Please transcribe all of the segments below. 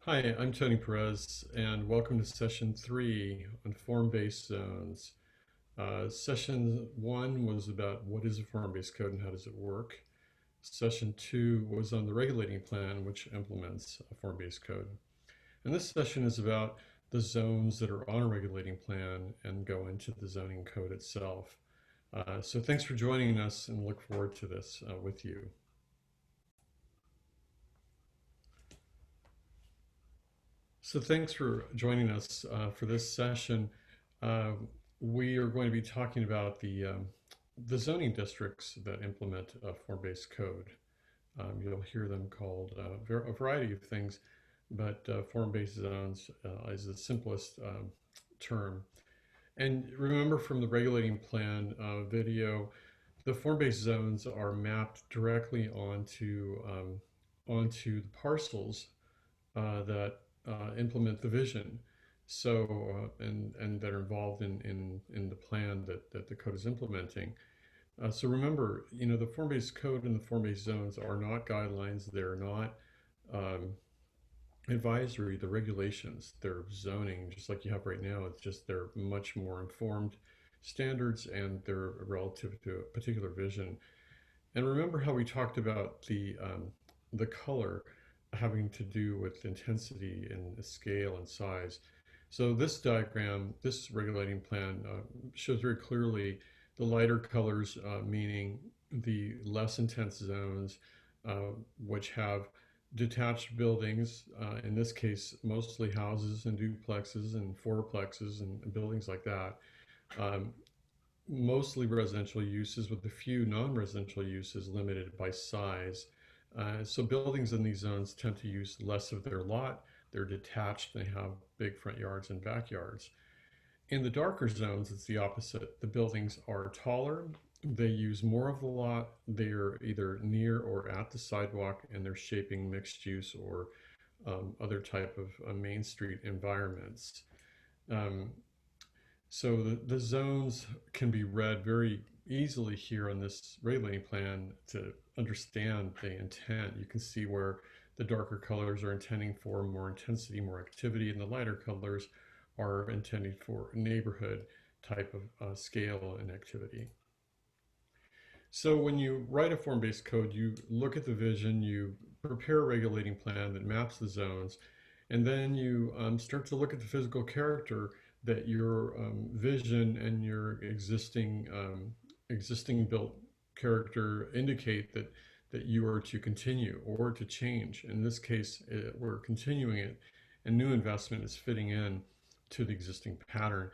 Hi, I'm Tony Perez, and welcome to session 3 on form-based zones. Session 1 was about what is a form-based code and how does it work. Session 2 was on the regulating plan, which implements a form-based code. And this session is about the zones that are on a regulating plan and go into the zoning code itself. So thanks for joining us, and look forward to this with you. So thanks for joining us for this session. Uh, we are going to be talking about the zoning districts that implement a form-based code. You'll hear them called a variety of things, but form-based zones is the simplest term. And remember from the regulating plan video, the form-based zones are mapped directly onto the parcels that implement the vision. So and that are involved in the plan that the code is implementing. So remember, the form-based code and the form-based zones are not guidelines. They're not um, advisory. The regulations. They're zoning, just like you have right now. It's just they're much more informed standards, and they're relative to a particular vision. And remember how we talked about the color having to do with intensity and scale and size. So this diagram, this regulating plan, shows very clearly the lighter colors, meaning the less intense zones, which have detached buildings, in this case, mostly houses and duplexes and fourplexes and buildings like that. Um, Mostly residential uses with a few non-residential uses limited by size. So buildings in these zones tend to use less of their lot. They're detached. They have big front yards and backyards. In the darker zones, it's the opposite. The buildings are taller. They use more of the lot. They're either near or at the sidewalk, and they're shaping mixed use or other type of main street environments. Um, so the zones can be read very easily here on this regulating plan to understand the intent. You can see where the darker colors are intending for more intensity, more activity, and the lighter colors are intending for neighborhood type of scale and activity. So when you write a form-based code, you look at the vision, you prepare a regulating plan that maps the zones, and then you start to look at the physical character that your vision and your existing built character indicate that you are to continue or to change. In this case, we're continuing it, and new investment is fitting in to the existing pattern.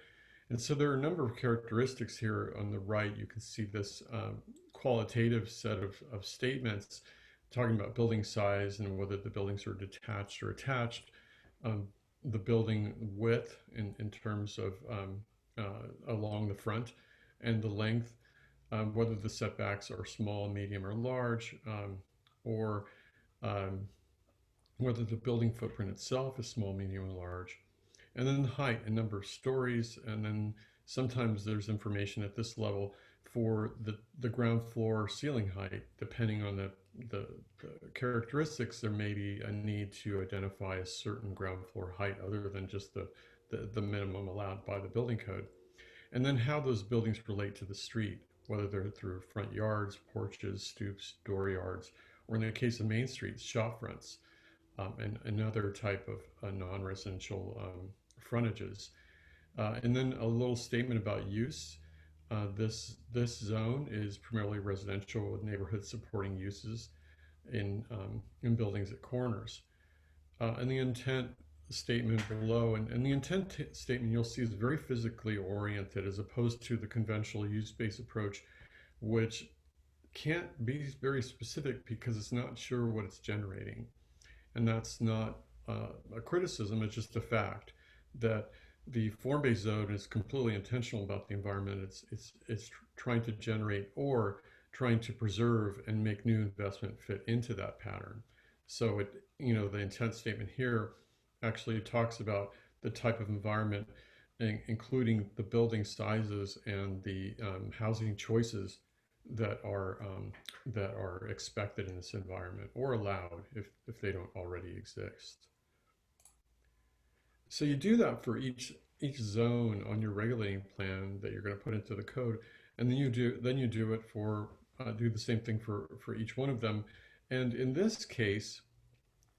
And so there are a number of characteristics here on the right. You can see this qualitative set of statements talking about building size and whether the buildings are detached or attached, um, the building width in terms of along the front, and the length, whether the setbacks are small, medium, or large, or um, whether the building footprint itself is small, medium, or large. And then the height and number of stories, and then sometimes there's information at this level for the ground floor ceiling height. Depending on the characteristics, there may be a need to identify a certain ground floor height other than just the minimum allowed by the building code. And then how those buildings relate to the street, whether they're through front yards, porches, stoops, dooryards, or in the case of main streets, shop fronts, and another type of non-residential frontages. And then a little statement about use. This zone is primarily residential with neighborhood supporting uses in buildings at corners. And the intent statement below, and the intent statement you'll see is very physically oriented as opposed to the conventional use-based approach, which can't be very specific because it's not sure what it's generating. And that's not a criticism, it's just a fact that the form-based zone is completely intentional about the environment. It's trying to generate or trying to preserve and make new investment fit into that pattern. So the intent statement here actually talks about the type of environment, including the building sizes and the housing choices that are expected in this environment or allowed if they don't already exist. So you do that for each zone on your regulating plan that you're going to put into the code, and then you do it for do the same thing for each one of them. And in this case,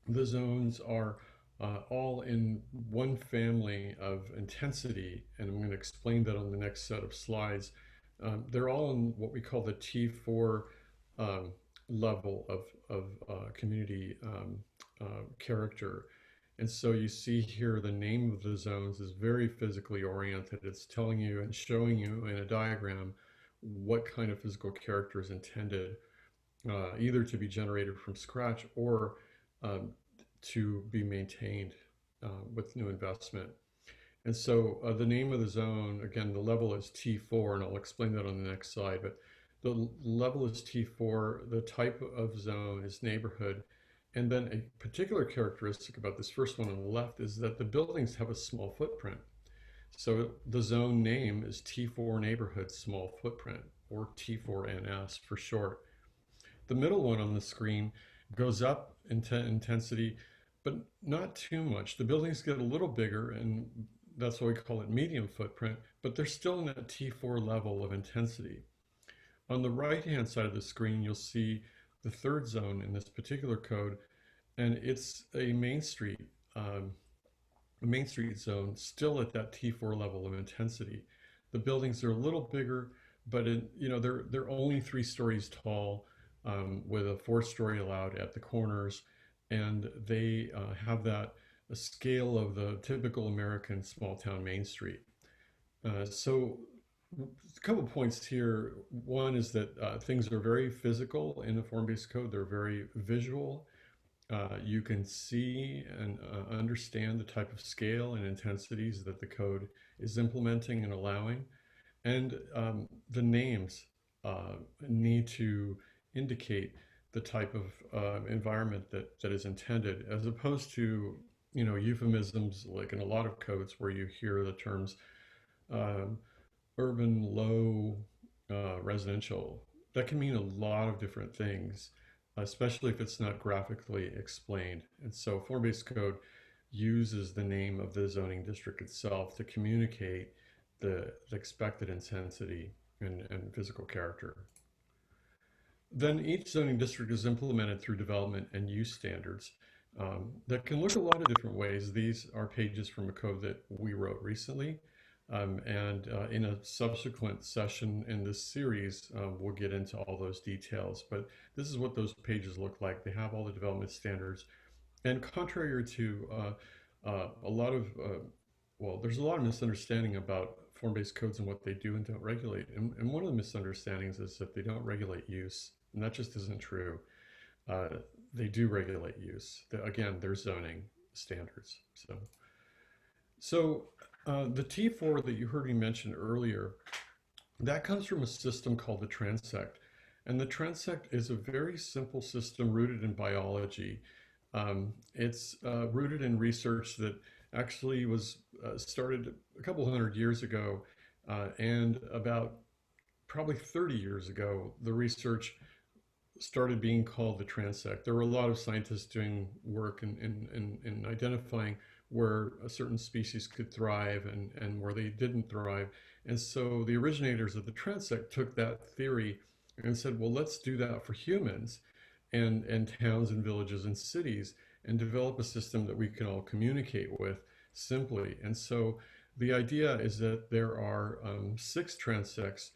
the zones are all in one family of intensity, and I'm going to explain that on the next set of slides. They're all in what we call the T4 um, level of community character. And so you see here the name of the zones is very physically oriented. It's telling you and showing you in a diagram what kind of physical character is intended, either to be generated from scratch or um, to be maintained with new investment. And so the name of the zone, again, the level is T4, and I'll explain that on the next slide. But the level is T4, the type of zone is neighborhood. And then a particular characteristic about this first one on the left is that the buildings have a small footprint. So the zone name is T4 neighborhood small footprint, or T4NS for short. The middle one on the screen goes up in intensity, but not too much. The buildings get a little bigger, and that's why we call it medium footprint, but they're still in that T4 level of intensity. On the right-hand side of the screen, you'll see the third zone in this particular code, and it's a Main Street zone, still at that T4 level of intensity. The buildings are a little bigger, but they're only 3 stories tall, with a 4 story allowed at the corners, and they have that a scale of the typical American small town Main Street. So a couple of points here. One is that things are very physical in the form-based code. They're very visual. You can see and understand the type of scale and intensities that the code is implementing and allowing. And the names need to indicate the type of environment that is intended, as opposed to, euphemisms like in a lot of codes where you hear the terms um, urban, low, residential. That can mean a lot of different things, especially if it's not graphically explained. And so form-based code uses the name of the zoning district itself to communicate the expected intensity and physical character. Then each zoning district is implemented through development and use standards that can look a lot of different ways. These are pages from a code that we wrote recently. And in a subsequent session in this series, we'll get into all those details. But this is what those pages look like. They have all the development standards. And contrary to a lot of, well, there's a lot of misunderstanding about form-based codes and what they do and don't regulate. And one of the misunderstandings is that they don't regulate use. And that just isn't true. They do regulate use. Again, they're zoning standards. So the T4 that you heard me mention earlier, that comes from a system called the Transect. And the Transect is a very simple system rooted in biology. It's rooted in research that actually was started a couple hundred years ago, and about probably 30 years ago, the research started being called the Transect. There were a lot of scientists doing work in identifying where a certain species could thrive and where they didn't thrive. And so the originators of the Transect took that theory and said, well, let's do that for humans and towns and villages and cities and develop a system that we can all communicate with simply. And so the idea is that there are 6 transects,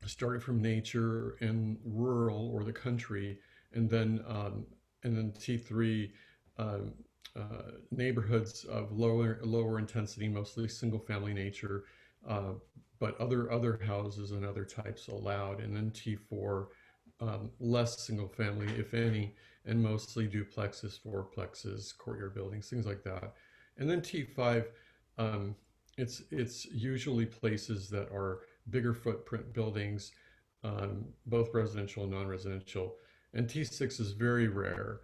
starting from nature and rural or the country, and then T3, neighborhoods of lower intensity, mostly single family nature, but other houses and other types allowed, and then T4, less single family, if any, and mostly duplexes, fourplexes, courtyard buildings, things like that. And then T5, it's usually places that are bigger footprint buildings, both residential and non-residential. And T6 is very rare.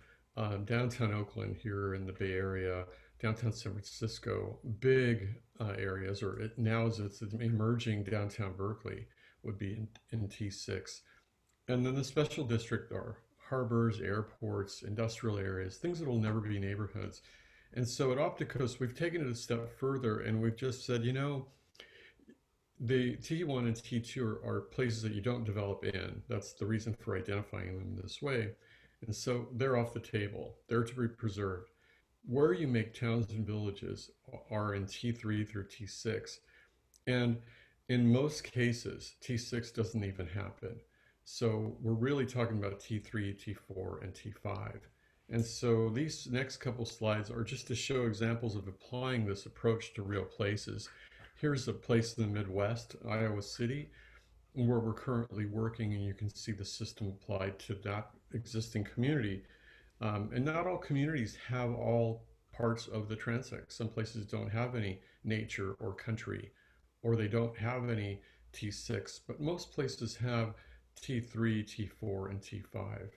Downtown Oakland here in the Bay Area, downtown San Francisco, big areas, or now as it's emerging downtown Berkeley would be in T6. And then the special district are harbors, airports, industrial areas, things that will never be neighborhoods. And so at Opticos, we've taken it a step further and we've just said, the T1 and T2 are places that you don't develop in. That's the reason for identifying them this way. And so they're off the table. They're to be preserved. Where you make towns and villages are in T3 through T6. And in most cases, T6 doesn't even happen. So we're really talking about T3, T4, and T5. And so these next couple slides are just to show examples of applying this approach to real places. Here's a place in the Midwest, Iowa City, where we're currently working, and you can see the system applied to that existing community. And not all communities have all parts of the transect. Some places don't have any nature or country, or they don't have any T6, but most places have T3, T4, and T5.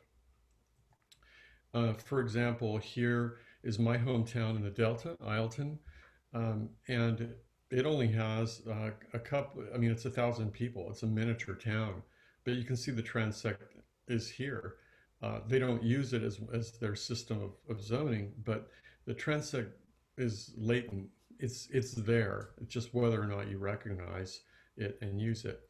For example, here is my hometown in the Delta, Isleton, and it only has a couple, I mean, it's 1,000 people. It's a miniature town, but you can see the transect is here. They don't use it as their system of zoning, but the transect is latent. It's there. It's just whether or not you recognize it and use it.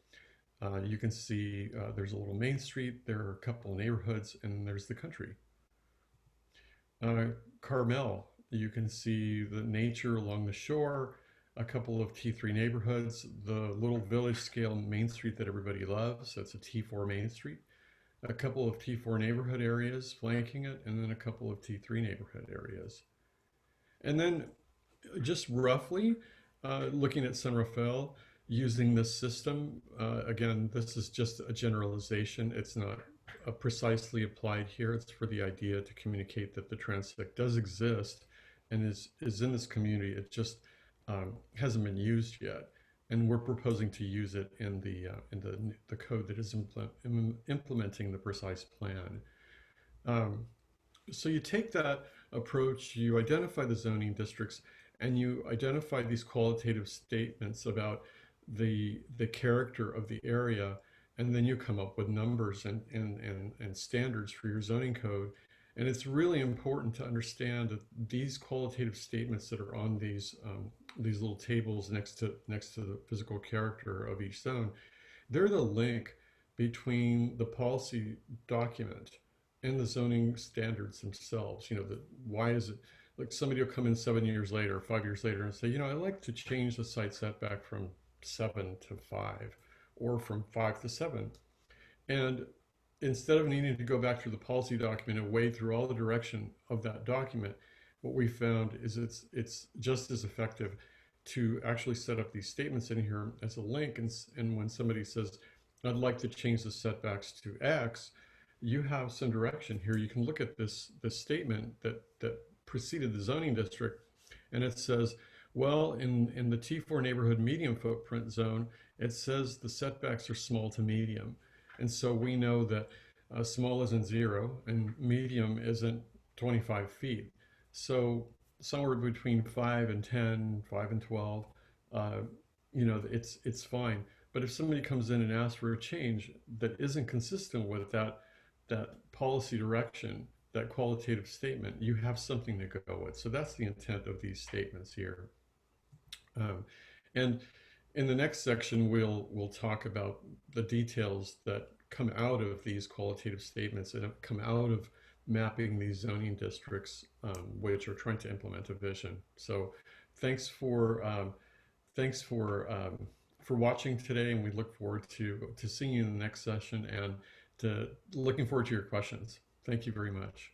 You can see there's a little main street, there are a couple of neighborhoods, and there's the country. Carmel, you can see the nature along the shore, a couple of T3 neighborhoods, the little village scale main street that everybody loves. That's a T4 main street. A couple of T4 neighborhood areas flanking it, and then a couple of T3 neighborhood areas. And then just roughly looking at San Rafael, using this system, again, this is just a generalization. It's not precisely applied here. It's for the idea to communicate that the transect does exist and is in this community. It just hasn't been used yet, and we're proposing to use it in the code that is implementing the precise plan. So you take that approach, you identify the zoning districts, and you identify these qualitative statements about the character of the area, and then you come up with numbers and standards for your zoning code. And it's really important to understand that these qualitative statements that are on these little tables next to the physical character of each zone, they're the link between the policy document and the zoning standards themselves. Why is it, like somebody will come in 7 years later, or 5 years later and say, I'd like to change the site setback from 7 to 5 or from 5 to 7. And instead of needing to go back through the policy document and wade through all the direction of that document, what we found is it's just as effective to actually set up these statements in here as a link. And when somebody says, I'd like to change the setbacks to X, you have some direction here. You can look at this statement that preceded the zoning district, and it says, well, in the T4 neighborhood medium footprint zone, it says the setbacks are small to medium. And so we know that small isn't 0 and medium isn't 25 feet. So somewhere between 5 and 10, 5 and 12, it's fine. But if somebody comes in and asks for a change that isn't consistent with that policy direction, that qualitative statement, you have something to go with. So that's the intent of these statements here. And in the next section, we'll talk about the details that come out of these qualitative statements and have come out of mapping these zoning districts, which are trying to implement a vision. So thanks for watching today, and we look forward to seeing you in the next session and looking forward to your questions. Thank you very much.